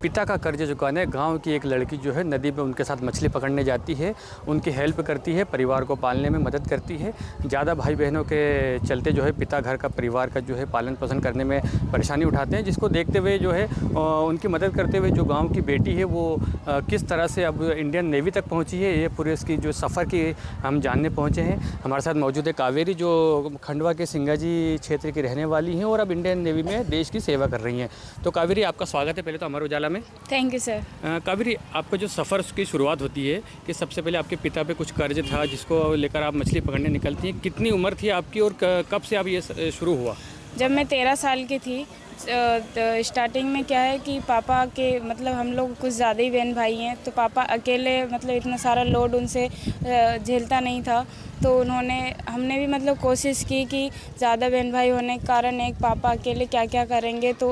पिता का कर्ज चुकाने गांव की एक लड़की जो है नदी में उनके साथ मछली पकड़ने जाती है, उनकी हेल्प करती है, परिवार को पालने में मदद करती है। ज़्यादा भाई बहनों के चलते जो है पिता घर का परिवार का जो है पालन पोषण करने में परेशानी उठाते हैं, जिसको देखते हुए जो है उनकी मदद करते हुए जो गाँव की बेटी है वो किस तरह से अब इंडियन नेवी तक पहुँची है, ये पूरे इसकी जो सफ़र की हम जानने पहुँचे हैं। हमारे साथ मौजूद है कावेरी, जो खंडवा के सिंगाजी क्षेत्र की रहने वाली हैं और अब इंडियन नेवी में देश की सेवा कर रही हैं। तो कावेरी, आपका स्वागत है पहले तो अमर उजाला में। Thank you sir. कावेरी, आपका जो सफ़र की शुरुआत होती है कि सबसे पहले आपके पिता पे कुछ कर्ज था जिसको लेकर आप मछली पकड़ने निकलती हैं, कितनी उम्र थी आपकी और कब से अब ये शुरू हुआ? जब मैं 13 साल की थी, स्टार्टिंग में क्या है कि पापा के मतलब हम लोग कुछ ज़्यादा ही बहन भाई हैं, तो पापा अकेले मतलब इतना सारा लोड उनसे झेलता नहीं था। तो हमने भी मतलब कोशिश की कि ज़्यादा बहन भाई होने के कारण एक पापा अकेले क्या क्या करेंगे, तो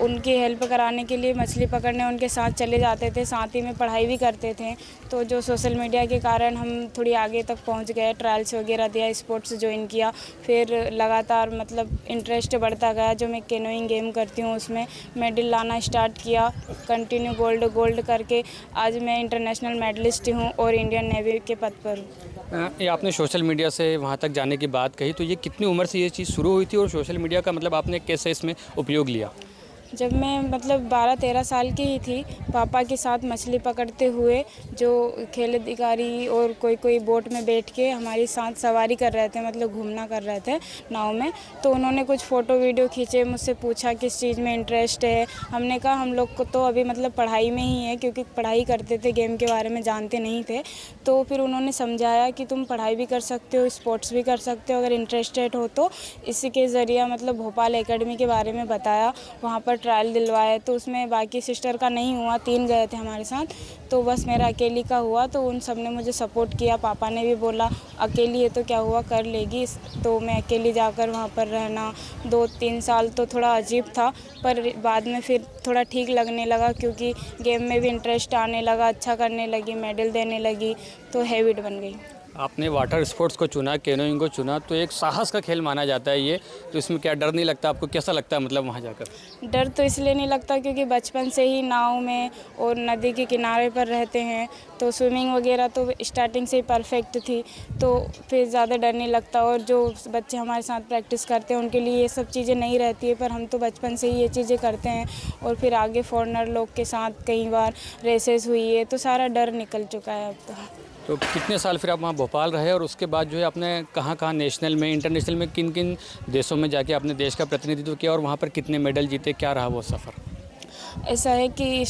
उनकी हेल्प कराने के लिए मछली पकड़ने उनके साथ चले जाते थे, साथ ही में पढ़ाई भी करते थे। तो जो सोशल मीडिया के कारण हम थोड़ी आगे तक पहुंच गए, ट्रायल्स वगैरह दिया, स्पोर्ट्स ज्वाइन किया, फिर लगातार मतलब इंटरेस्ट बढ़ता गया। जो मैं कैनोइंग गेम करती हूँ उसमें मेडल लाना स्टार्ट किया, कंटिन्यू गोल्ड करके आज मैं इंटरनेशनल मेडलिस्ट हूँ और इंडियन नेवी के पद पर हूँ। ये आपने सोशल मीडिया से वहाँ तक जाने की बात कही, तो ये कितनी उम्र से ये चीज़ शुरू हुई थी और सोशल मीडिया का मतलब आपने कैसे इसमें उपयोग लिया? जब मैं मतलब 12-13 साल की ही थी, पापा के साथ मछली पकड़ते हुए जो खेल अधिकारी और कोई बोट में बैठ के हमारे साथ सवारी कर रहे थे, मतलब घूमना कर रहे थे नाव में, तो उन्होंने कुछ फ़ोटो वीडियो खींचे, मुझसे पूछा किस चीज़ में इंटरेस्ट है। हमने कहा हम लोग को तो अभी मतलब पढ़ाई में ही है, क्योंकि पढ़ाई करते थे, गेम के बारे में जानते नहीं थे। तो फिर उन्होंने समझाया कि तुम पढ़ाई भी कर सकते हो, स्पोर्ट्स भी कर सकते हो अगर इंटरेस्टेड हो तो। इसी के ज़रिए मतलब भोपाल एकेडमी के बारे में बताया, वहाँ पर ट्रायल दिलवाए। तो उसमें बाकी सिस्टर का नहीं हुआ, 3 गए थे हमारे साथ, तो बस मेरा अकेली का हुआ। तो उन सब ने मुझे सपोर्ट किया, पापा ने भी बोला अकेली है तो क्या हुआ, कर लेगी। तो मैं अकेली जाकर वहाँ पर रहना 2-3 साल तो थोड़ा अजीब था, पर बाद में फिर थोड़ा ठीक लगने लगा, क्योंकि गेम में भी इंटरेस्ट आने लगा, अच्छा करने लगी, मेडल देने लगी, तो हैबिट बन गई। आपने वाटर स्पोर्ट्स को चुना, कैनोइंग को चुना, तो एक साहस का खेल माना जाता है ये, तो इसमें क्या डर नहीं लगता आपको? कैसा लगता है मतलब वहाँ जाकर? डर तो इसलिए नहीं लगता क्योंकि बचपन से ही नाव में और नदी के किनारे पर रहते हैं, तो स्विमिंग वगैरह तो स्टार्टिंग से ही परफेक्ट थी, तो फिर ज़्यादा डर नहीं लगता। और जो बच्चे हमारे साथ प्रैक्टिस करते हैं उनके लिए ये सब चीज़ें नहीं रहती है, पर हम तो बचपन से ही ये चीज़ें करते हैं। और फिर आगे फॉरेनर लोग के साथ कई बार रेसेस हुई है, तो सारा डर निकल चुका है अब तो कितने साल फिर आप वहाँ भोपाल रहे और उसके बाद जो है आपने कहाँ नेशनल में, इंटरनेशनल में, किन किन देशों में जाके आपने देश का प्रतिनिधित्व किया और वहाँ पर कितने मेडल जीते, क्या रहा वो सफ़र? ऐसा है कि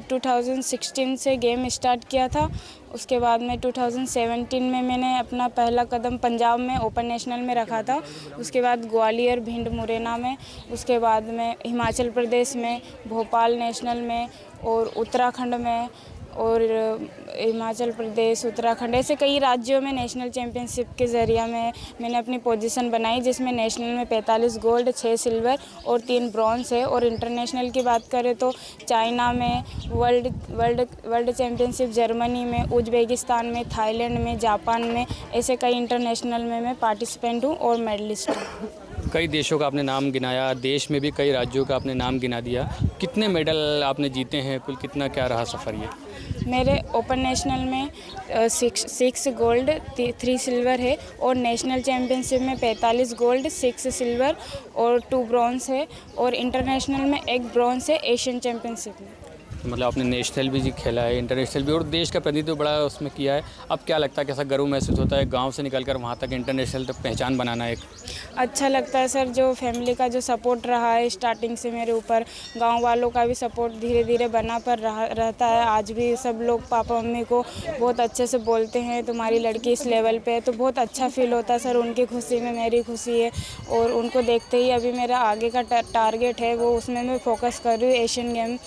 2016 से गेम स्टार्ट किया था, उसके बाद में 2017 में मैंने अपना पहला कदम पंजाब में ओपन नेशनल में रखा था, उसके बाद ग्वालियर, भिंड, मुरैना में, उसके बाद में हिमाचल प्रदेश में, भोपाल नेशनल में और उत्तराखंड में, और हिमाचल प्रदेश, उत्तराखंड, ऐसे कई राज्यों में नेशनल चैम्पियनशिप के ज़रिए मैंने अपनी पोजीशन बनाई, जिसमें नेशनल में 45 गोल्ड, 6 सिल्वर और 3 ब्रॉन्ज़ है। और इंटरनेशनल की बात करें तो चाइना में, वर्ल्ड चैम्पियनशिप जर्मनी में, उज़्बेकिस्तान में, थाईलैंड में, जापान में, ऐसे कई इंटरनेशनल में मैं पार्टिसिपेंट हूँ और मेडलिस्ट हूँ। कई देशों का आपने नाम गिनाया, देश में भी कई राज्यों का आपने नाम गिना दिया, कितने मेडल आपने जीते हैं, कुल कितना क्या रहा सफ़र ये? मेरे ओपन नेशनल में 6 गोल्ड, 3 सिल्वर है, और नेशनल चैम्पियनशिप में 45 गोल्ड, 6 सिल्वर और 2 ब्रॉन्ज़ है, और इंटरनेशनल में 1 ब्रॉन्ज़ है एशियन चैम्पियनशिप में। मतलब आपने नेशनल भी खेला है, इंटरनेशनल भी, और देश का प्रतिनिधित्व बड़ा उसमें किया है। अब क्या लगता है, कैसा गर्व महसूस होता है गांव से निकलकर वहां तक इंटरनेशनल तक पहचान बनाना? एक अच्छा लगता है सर, जो फैमिली का जो सपोर्ट रहा है स्टार्टिंग से मेरे ऊपर, गांव वालों का भी सपोर्ट धीरे धीरे बना पर रहता है। आज भी सब लोग पापा मम्मी को बहुत अच्छे से बोलते हैं तुम्हारी लड़की इस लेवल पे है, तो बहुत अच्छा फील होता है सर। उनकी खुशी में मेरी खुशी है, और उनको देखते ही अभी मेरा आगे का टारगेट है वो, उसमें मैं फोकस कर रही हूँ। एशियन गेम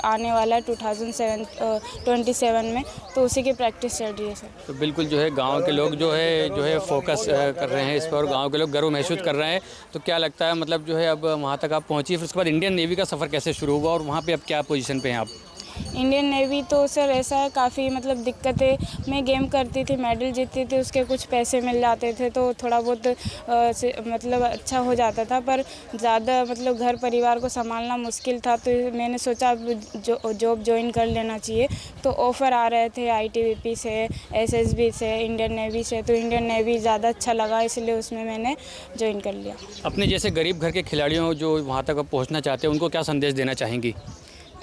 आने वाला है 2027 में, तो उसी की प्रैक्टिस चल रही है सर। तो बिल्कुल जो है गांव के लोग जो है फोकस कर रहे हैं इस पर, और गांव के लोग गर्व महसूस कर रहे हैं। तो क्या लगता है मतलब जो है अब वहां तक आप पहुंची, फिर उसके बाद इंडियन नेवी का सफ़र कैसे शुरू हुआ और वहां पे अब क्या पोजीशन पे हैं आप? इंडियन नेवी तो सर ऐसा है काफ़ी मतलब दिक्कतें, मैं गेम करती थी, मेडल जीतती थी, उसके कुछ पैसे मिल जाते थे तो थोड़ा बहुत मतलब अच्छा हो जाता था, पर ज़्यादा मतलब घर परिवार को संभालना मुश्किल था, तो मैंने सोचा अब जॉब ज्वाइन कर लेना चाहिए। तो ऑफ़र आ रहे थे ITBP से, SSB से, इंडियन नेवी से, तो इंडियन नेवी ज़्यादा अच्छा लगा, इसलिए उसमें मैंने ज्वाइन कर लिया। अपने जैसे गरीब घर के खिलाड़ियों जो वहाँ तक पहुँचना चाहते हैं उनको क्या संदेश देना चाहेंगी?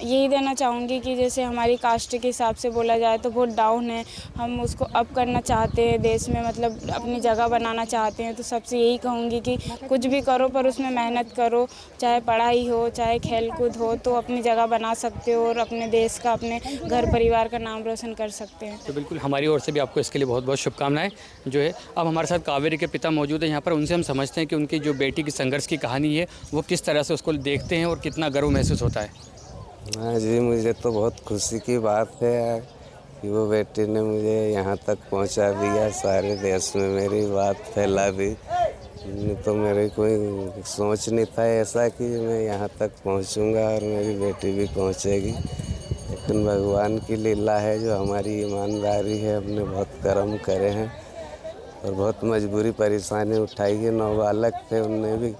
यही देना चाहूँगी कि जैसे हमारी कास्ट के हिसाब से बोला जाए तो बहुत डाउन है, हम उसको अप करना चाहते हैं देश में, मतलब अपनी जगह बनाना चाहते हैं, तो सबसे यही कहूँगी कि कुछ भी करो पर उसमें मेहनत करो, चाहे पढ़ाई हो चाहे खेल कूद हो, तो अपनी जगह बना सकते हो और अपने देश का, अपने घर परिवार का नाम रोशन कर सकते हैं। तो बिल्कुल हमारी ओर से भी आपको इसके लिए बहुत बहुत शुभकामनाएं जो है। अब हमारे साथ कावेरी के पिता मौजूद हैं यहाँ पर, उनसे हम समझते हैं कि उनकी जो बेटी की संघर्ष की कहानी है वो किस तरह से उसको देखते हैं और कितना गर्व महसूस होता है। हाँ जी, मुझे तो बहुत खुशी की बात है कि वो बेटी ने मुझे यहाँ तक पहुँचा दिया, सारे देश में मेरी बात फैला दी। तो मेरे कोई सोच नहीं था ऐसा कि मैं यहाँ तक पहुँचूँगा और मेरी बेटी भी पहुँचेगी, लेकिन भगवान की लीला है, जो हमारी ईमानदारी है, हमने बहुत कर्म करे हैं और बहुत मजबूरी परेशानी उठाई है। 9 बालक थे, उनने भी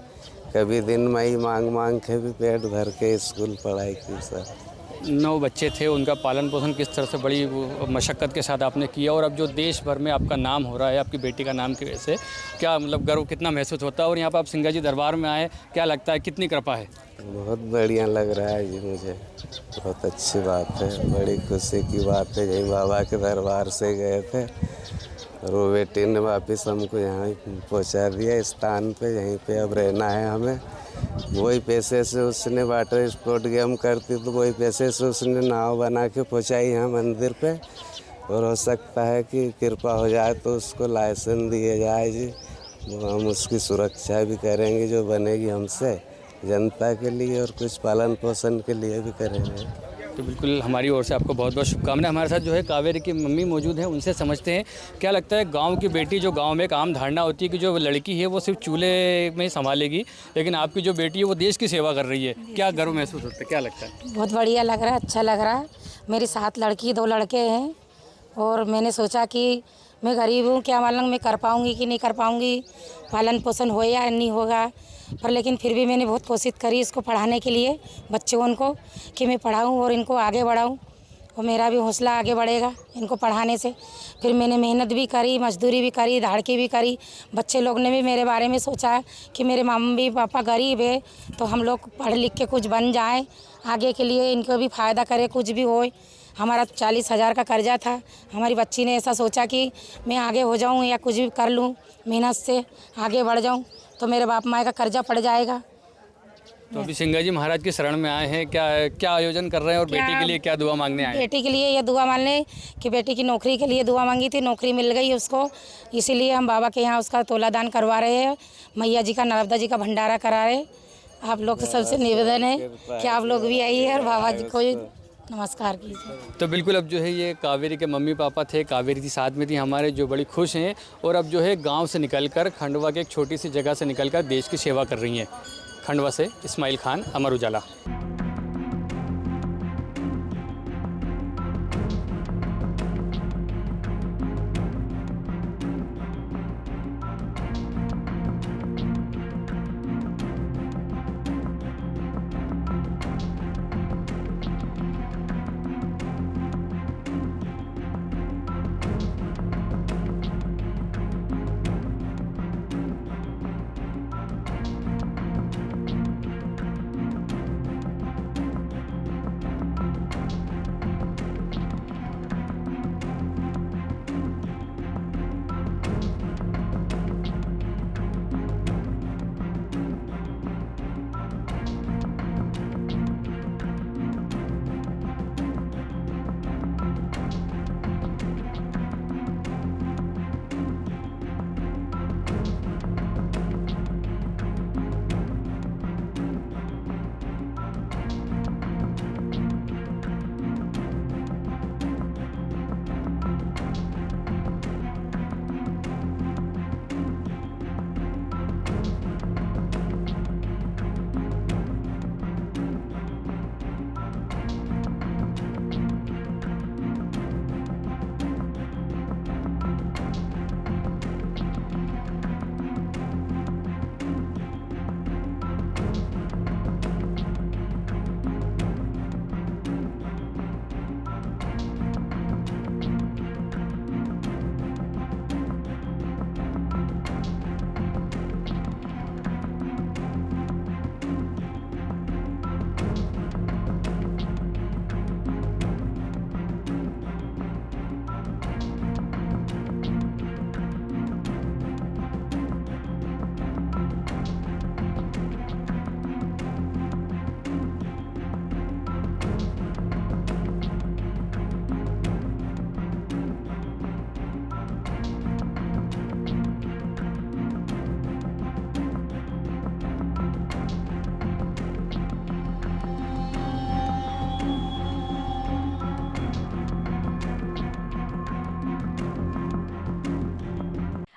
कभी दिन में ही मांग के भी पेट भर के स्कूल पढ़ाई की सर। 9 बच्चे थे, उनका पालन पोषण किस तरह से बड़ी मशक्क़त के साथ आपने किया, और अब जो देश भर में आपका नाम हो रहा है आपकी बेटी का नाम की वजह से, क्या मतलब गर्व कितना महसूस होता है? और यहाँ पर आप सिंगा जी दरबार में आए, क्या लगता है कितनी कृपा है? बहुत बढ़िया लग रहा है जी, मुझे बहुत अच्छी बात है, बड़ी खुशी की बात है। यही बाबा के दरबार से गए थे और वो बेटी ने वापस हमको यहाँ पहुँचा दिया स्थान पे, यहीं पे अब रहना है हमें। वही पैसे से उसने वाटर स्पोर्ट गेम करती तो वही पैसे से उसने नाव बना के पहुँचाई यहाँ मंदिर पे, और हो सकता है कि कृपा हो जाए तो उसको लाइसेंस दिया जाए जी, हम उसकी सुरक्षा भी करेंगे जो बनेगी हमसे, जनता के लिए और कुछ पालन पोषण के लिए भी करेंगे। तो बिल्कुल हमारी ओर से आपको बहुत बहुत शुभकामनाएं। हमारे साथ जो है कावेरी की मम्मी मौजूद हैं, उनसे समझते हैं क्या लगता है। गांव की बेटी, जो गांव में एक आम धारणा होती है कि जो लड़की है वो सिर्फ चूल्हे में ही संभालेगी, लेकिन आपकी जो बेटी है वो देश की सेवा कर रही है, क्या गर्व महसूस होता है, क्या लगता है? बहुत बढ़िया लग रहा है, अच्छा लग रहा है। मेरी 7 लड़की 2 लड़के हैं और मैंने सोचा कि मैं गरीब हूँ, क्या मालूम मैं कर पाऊँगी कि नहीं कर पाऊँगी, पालन पोषण हो या नहीं होगा, पर लेकिन फिर भी मैंने बहुत कोशिश करी इसको पढ़ाने के लिए, बच्चों को, कि मैं पढ़ाऊँ और इनको आगे बढ़ाऊँ और मेरा भी हौसला आगे बढ़ेगा इनको पढ़ाने से। फिर मैंने मेहनत भी करी, मजदूरी भी करी, धाड़की भी करी। बच्चे लोग ने भी मेरे बारे में सोचा कि मेरे मम्मी पापा गरीब है तो हम लोग पढ़ लिख के कुछ बन जाएँ, आगे के लिए इनको भी फ़ायदा करे, कुछ भी होए। हमारा 40,000 का कर्जा था, हमारी बच्ची ने ऐसा सोचा कि मैं आगे हो जाऊं या कुछ भी कर लूं, मेहनत से आगे बढ़ जाऊं तो मेरे बाप माँ का कर्जा पड़ जाएगा। तो अभी सिंगा जी महाराज की शरण में आए हैं, क्या आयोजन कर रहे हैं और बेटी के लिए क्या दुआ मांगने आए हैं? बेटी के लिए ये दुआ मांगने कि बेटी की नौकरी के लिए दुआ मांगी थी, नौकरी मिल गई उसको, इसीलिए हम बाबा के यहाँ उसका तोला दान करवा रहे हैं, मैया जी का, नर्मदा जी का भंडारा करा रहे। आप लोग सबसे निवेदन है कि आप लोग भी आइए और बाबा जी को नमस्कार कीजिए। तो बिल्कुल अब जो है ये कावेरी के मम्मी पापा थे, कावेरी की साथ में थी हमारे, जो बड़ी खुश हैं और अब जो है गांव से निकलकर, खंडवा के एक छोटी सी जगह से निकलकर देश की सेवा कर रही हैं। खंडवा से इस्माइल खान, अमर उजाला।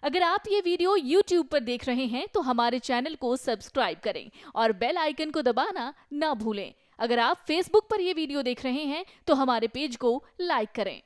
अगर आप ये वीडियो YouTube पर देख रहे हैं तो हमारे चैनल को सब्सक्राइब करें और बेल आइकन को दबाना ना भूलें। अगर आप Facebook पर ये वीडियो देख रहे हैं तो हमारे पेज को लाइक करें।